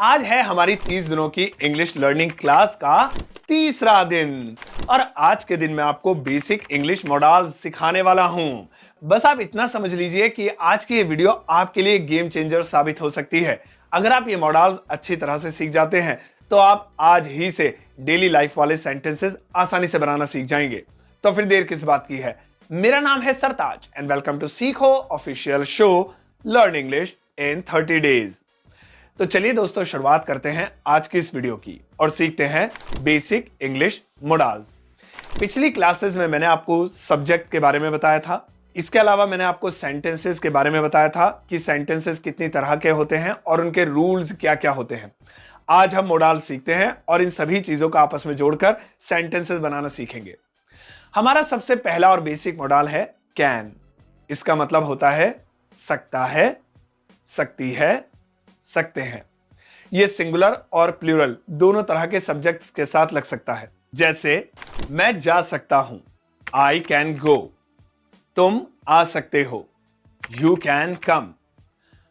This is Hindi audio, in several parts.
आज है हमारी 30 दिनों की इंग्लिश लर्निंग क्लास का तीसरा दिन और आज के दिन मैं आपको बेसिक इंग्लिश मॉडल्स सिखाने वाला हूं। बस आप इतना समझ लीजिए कि आज की ये वीडियो आपके लिए गेम चेंजर साबित हो सकती है। अगर आप ये मॉडल्स अच्छी तरह से सीख जाते हैं तो आप आज ही से डेली लाइफ वाले सेंटेंसेस आसानी से बनाना सीख जाएंगे। तो फिर देर किस बात की है। मेरा नाम है सरताज एंड वेलकम टू सीखो official show learn English in 30 days. तो चलिए दोस्तों शुरुआत करते हैं आज की इस वीडियो की और सीखते हैं बेसिक इंग्लिश मॉडल्स। पिछली क्लासेस में मैंने आपको सब्जेक्ट के बारे में बताया था। इसके अलावा मैंने आपको सेंटेंसेस के बारे में बताया था कि सेंटेंसेस कितनी तरह के होते हैं और उनके रूल्स क्या क्या होते हैं। आज हम मॉडल सीखते हैं और इन सभी चीजों को आपस में जोड़कर सेंटेंसेस बनाना सीखेंगे। हमारा सबसे पहला और बेसिक मॉडल है कैन। इसका मतलब होता है सकता है, सकती है, सकते हैं। यह सिंगुलर और प्लूरल दोनों तरह के सब्जेक्ट्स के साथ लग सकता है। जैसे मैं जा सकता हूं, आई कैन गो। तुम आ सकते हो, यू कैन कम।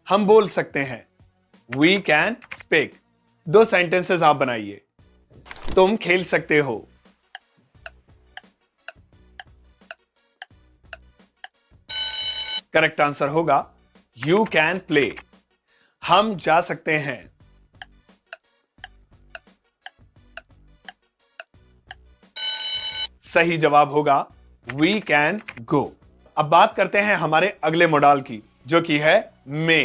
हम बोल सकते हैं, वी कैन स्पीक। दो सेंटेंसेस आप बनाइए। तुम खेल सकते हो, करेक्ट आंसर होगा यू कैन प्ले। हम जा सकते हैं, सही जवाब होगा वी कैन गो। अब बात करते हैं हमारे अगले मॉडल की जो कि है मे।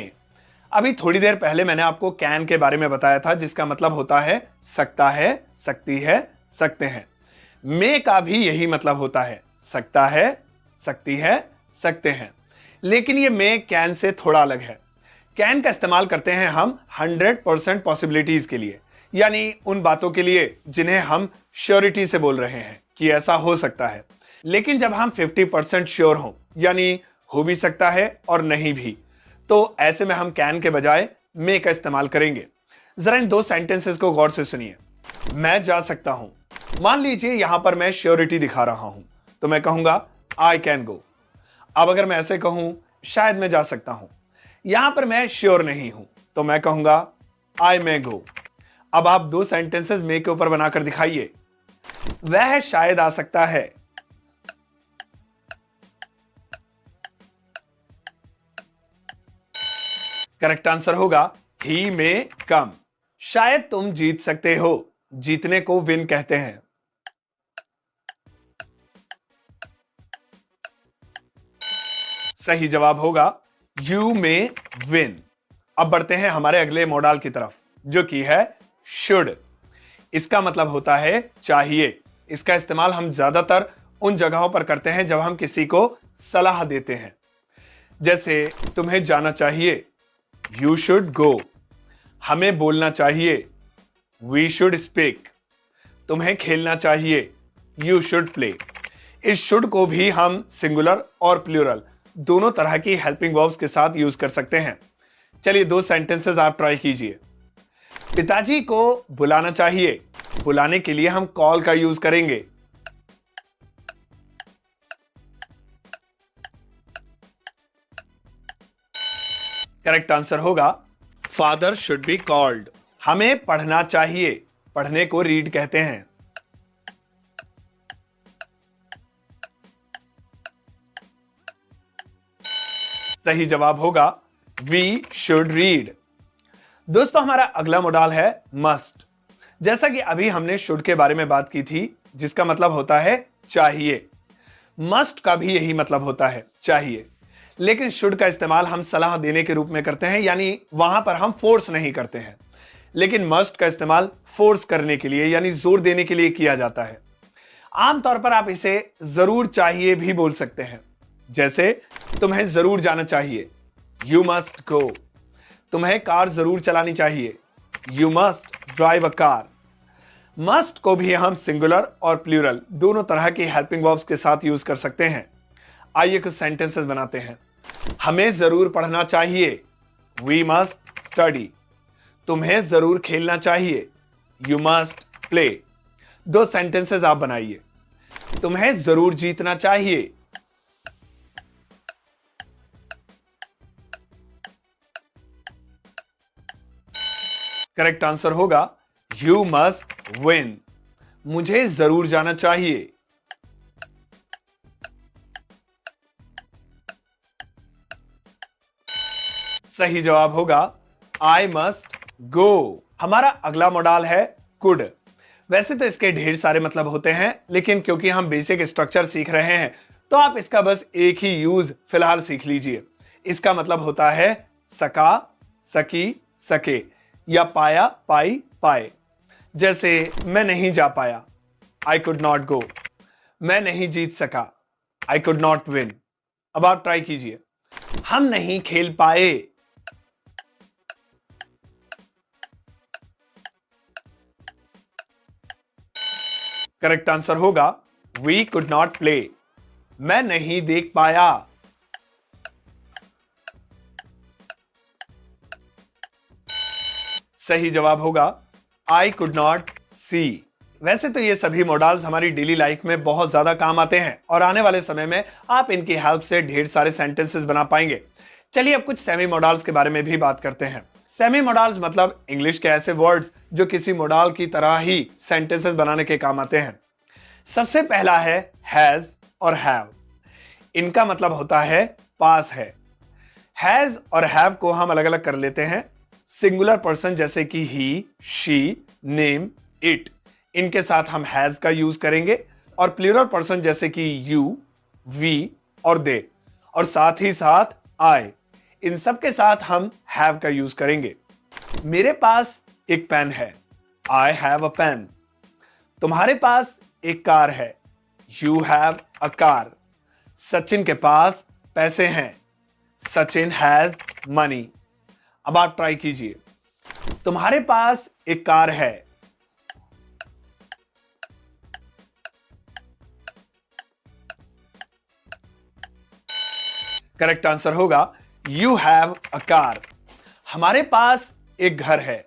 अभी थोड़ी देर पहले मैंने आपको कैन के बारे में बताया था जिसका मतलब होता है सकता है, सकती है, सकते हैं। मे का भी यही मतलब होता है सकता है, सकती है, सकते हैं। लेकिन ये मे कैन से थोड़ा अलग है। कैन का इस्तेमाल करते हैं हम 100% पॉसिबिलिटीज के लिए, यानी उन बातों के लिए जिन्हें हम श्योरिटी से बोल रहे हैं कि ऐसा हो सकता है। लेकिन जब हम 50% श्योर हों, यानी हो भी सकता है और नहीं भी, तो ऐसे में हम कैन के बजाय मे का इस्तेमाल करेंगे। जरा इन दो सेंटेंसेस को गौर से सुनिए। मैं जा सकता हूं। मान लीजिए यहां पर मैं श्योरिटी दिखा रहा हूं तो मैं कहूंगा आई कैन गो। अब अगर मैं ऐसे कहूं शायद मैं जा सकता हूं, यहां पर मैं श्योर नहीं हूं तो मैं कहूंगा आई मे गो। अब आप दो सेंटेंसेस मे के ऊपर बनाकर दिखाइए। वह शायद आ सकता है, करेक्ट आंसर होगा ही मे कम। शायद तुम जीत सकते हो। जीतने को विन कहते हैं। सही जवाब होगा यू मे विन। अब बढ़ते हैं हमारे अगले मॉडल की तरफ जो कि है शुड। इसका मतलब होता है चाहिए। इसका इस्तेमाल हम ज्यादातर उन जगहों पर करते हैं जब हम किसी को सलाह देते हैं। जैसे तुम्हें जाना चाहिए, यू शुड गो। हमें बोलना चाहिए, वी शुड स्पीक। तुम्हें खेलना चाहिए, यू शुड प्ले। इस शुड को भी हम सिंगुलर और प्लूरल दोनों तरह की हेल्पिंग वर्ब्स के साथ यूज कर सकते हैं। चलिए दो सेंटेंसेस आप ट्राई कीजिए। पिताजी को बुलाना चाहिए। बुलाने के लिए हम कॉल का यूज करेंगे। करेक्ट आंसर होगा फादर शुड बी कॉल्ड। हमें पढ़ना चाहिए। पढ़ने को रीड कहते हैं। सही जवाब होगा वी शुड रीड। दोस्तों हमारा अगला मॉडल है मस्ट। जैसा कि अभी हमने शुड के बारे में बात की थी जिसका मतलब होता है चाहिए। मस्ट का भी यही मतलब होता है चाहिए। लेकिन शुड का इस्तेमाल हम सलाह देने के रूप में करते हैं, यानी वहां पर हम फोर्स नहीं करते हैं। लेकिन मस्ट का इस्तेमाल फोर्स करने के लिए यानी जोर देने के लिए किया जाता है। आमतौर पर आप इसे जरूर चाहिए भी बोल सकते हैं। जैसे तुम्हें जरूर जाना चाहिए, यू मस्ट गो। तुम्हें कार जरूर चलानी चाहिए, you must drive a car. Must को भी हम सिंगुलर और प्लूरल दोनों तरह की हेल्पिंग वर्ब्स के साथ यूज कर सकते हैं। आइए कुछ सेंटेंसेस बनाते हैं। हमें जरूर पढ़ना चाहिए, वी मस्ट स्टडी। तुम्हें जरूर खेलना चाहिए, यू मस्ट प्ले। दो सेंटेंसेस आप बनाइए। तुम्हें जरूर जीतना चाहिए, करेक्ट आंसर होगा यू मस्ट विन, मुझे जरूर जाना चाहिए। सही जवाब होगा आई मस्ट गो। हमारा अगला मॉडल है कुड। वैसे तो इसके ढेर सारे मतलब होते हैं, लेकिन क्योंकि हम बेसिक स्ट्रक्चर सीख रहे हैं तो आप इसका बस एक ही यूज फिलहाल सीख लीजिए। इसका मतलब होता है सका, सकी, सके, या पाया, पाई, पाए। जैसे मैं नहीं जा पाया, आई कुड नॉट गो। मैं नहीं जीत सका, आई कुड नॉट विन। अब आप ट्राई कीजिए, हम नहीं खेल पाए। करेक्ट आंसर होगा वी कुड नॉट प्ले, मैं नहीं देख पाया। सही जवाब होगा आई कुड नॉट सी। वैसे तो ये सभी मॉडल्स हमारी डेली लाइफ में बहुत ज्यादा काम आते हैं और आने वाले समय में आप इनकी हेल्प से ढेर सारे सेंटेंसेस बना पाएंगे। चलिए अब कुछ सेमी मॉडल्स के बारे में भी बात करते हैं। सेमी मॉडल्स मतलब इंग्लिश के ऐसे वर्ड्स जो किसी मॉडल की तरह ही सेंटेंसेस बनाने के काम आते हैं। सबसे पहला है हैज और हैव। इनका मतलब होता है पास है। हैज और हैव को हम अलग अलग कर लेते हैं। सिंगुलर पर्सन जैसे कि ही, शी, नेम, इट, इनके साथ हम हैज का यूज करेंगे, और प्लूरल पर्सन जैसे कि यू, वी और दे, और साथ ही साथ आई, इन सब के साथ हम हैव का यूज करेंगे। मेरे पास एक पेन है, आई हैव अ पेन। तुम्हारे पास एक कार है, you have a car. Sachin के पास पैसे हैं, सचिन हैज मनी। अब आप ट्राई कीजिए, तुम्हारे पास एक कार है, करेक्ट आंसर होगा यू हैव अ कार। हमारे पास एक घर है,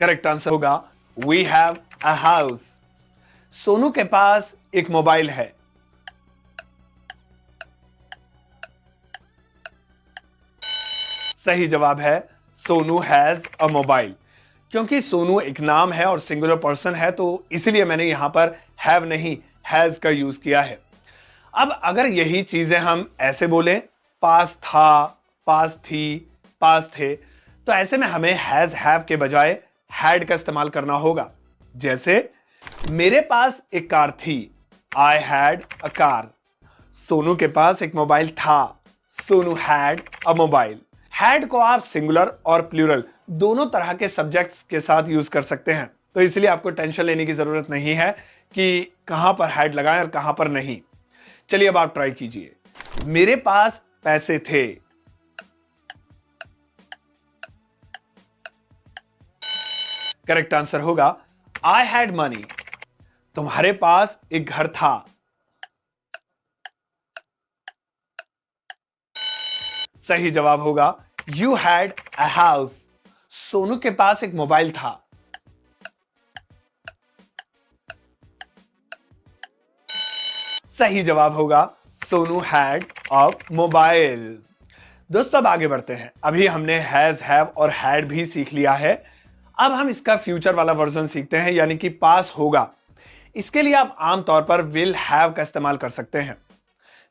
करेक्ट आंसर होगा we have a house. Sonu के पास एक मोबाइल है, सही जवाब है सोनू हैज अ मोबाइल। क्योंकि सोनू एक नाम है और सिंगुलर पर्सन है तो इसीलिए मैंने यहां पर हैव नहीं हैज का यूज किया है। अब अगर यही चीजें हम ऐसे बोलें, पास था, पास थी, पास थे, तो ऐसे में हमें हैज हैव के बजाय हैड का इस्तेमाल करना होगा। जैसे मेरे पास एक कार थी, I had a car. Sonu के पास एक मोबाइल था, Sonu had a mobile. Had को आप सिंगुलर और प्लूरल दोनों तरह के सब्जेक्ट्स के साथ यूज कर सकते हैं, तो इसलिए आपको टेंशन लेने की जरूरत नहीं है कि कहां पर हैड लगाएं और कहां पर नहीं। चलिए अब आप ट्राई कीजिए, मेरे पास पैसे थे, करेक्ट आंसर होगा आई हैड मनी। तुम्हारे पास एक घर था, सही जवाब होगा you had a house. Sonu के पास एक मोबाइल था, सही जवाब होगा सोनू हैड अ मोबाइल। दोस्तों अब आगे बढ़ते हैं। अभी हमने हैज, हैव और हैड भी सीख लिया है। अब हम इसका फ्यूचर वाला वर्जन सीखते हैं, यानी कि पास होगा। इसके लिए आप आमतौर पर विल हैव का इस्तेमाल कर सकते हैं।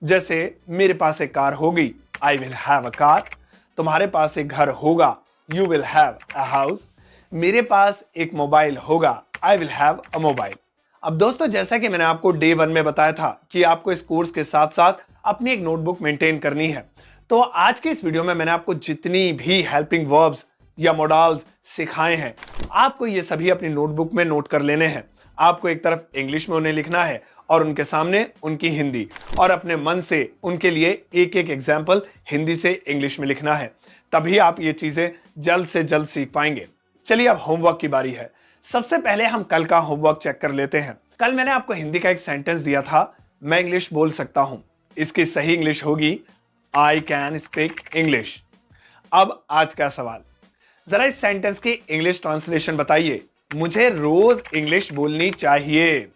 जैसे मेरे पास एक कार होगी, I will have a car. तुम्हारे पास एक घर होगा, you will have a house. मेरे पास एक मोबाइल होगा, I will have a mobile. अब दोस्तों जैसा कि मैंने आपको डे 1 में बताया था कि आपको इस कोर्स के साथ साथ अपनी एक नोटबुक मेंटेन करनी है, तो आज के इस वीडियो में मैंने आपको जितनी भी हेल्पिंग वर्ब्स या मॉडल्स सिखाए हैं, आपको ये सभी अपनी नोटबुक में नोट कर लेने हैं। आपको एक तरफ इंग्लिश में उन्हें लिखना है और उनके सामने उनकी हिंदी, और अपने मन से उनके लिए एक एक एग्जाम्पल हिंदी से इंग्लिश में लिखना है। तभी आप ये चीजें जल्द से जल्द सीख पाएंगे। चलिए अब होमवर्क की बारी है। सबसे पहले हम कल का होमवर्क चेक कर लेते हैं। कल मैंने आपको हिंदी का एक सेंटेंस दिया था, मैं इंग्लिश बोल सकता हूं। इसकी सही इंग्लिश होगी आई कैन स्पीक इंग्लिश। अब आज का सवाल, जरा इस सेंटेंस की इंग्लिश ट्रांसलेशन बताइए। मुझे रोज इंग्लिश बोलनी चाहिए।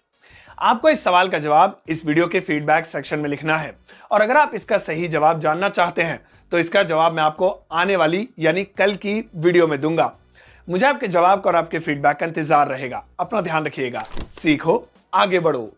आपको इस सवाल का जवाब इस वीडियो के फीडबैक सेक्शन में लिखना है और अगर आप इसका सही जवाब जानना चाहते हैं तो इसका जवाब मैं आपको आने वाली यानी कल की वीडियो में दूंगा। मुझे आपके जवाब का और आपके फीडबैक का इंतजार रहेगा। अपना ध्यान रखिएगा। सीखो, आगे बढ़ो।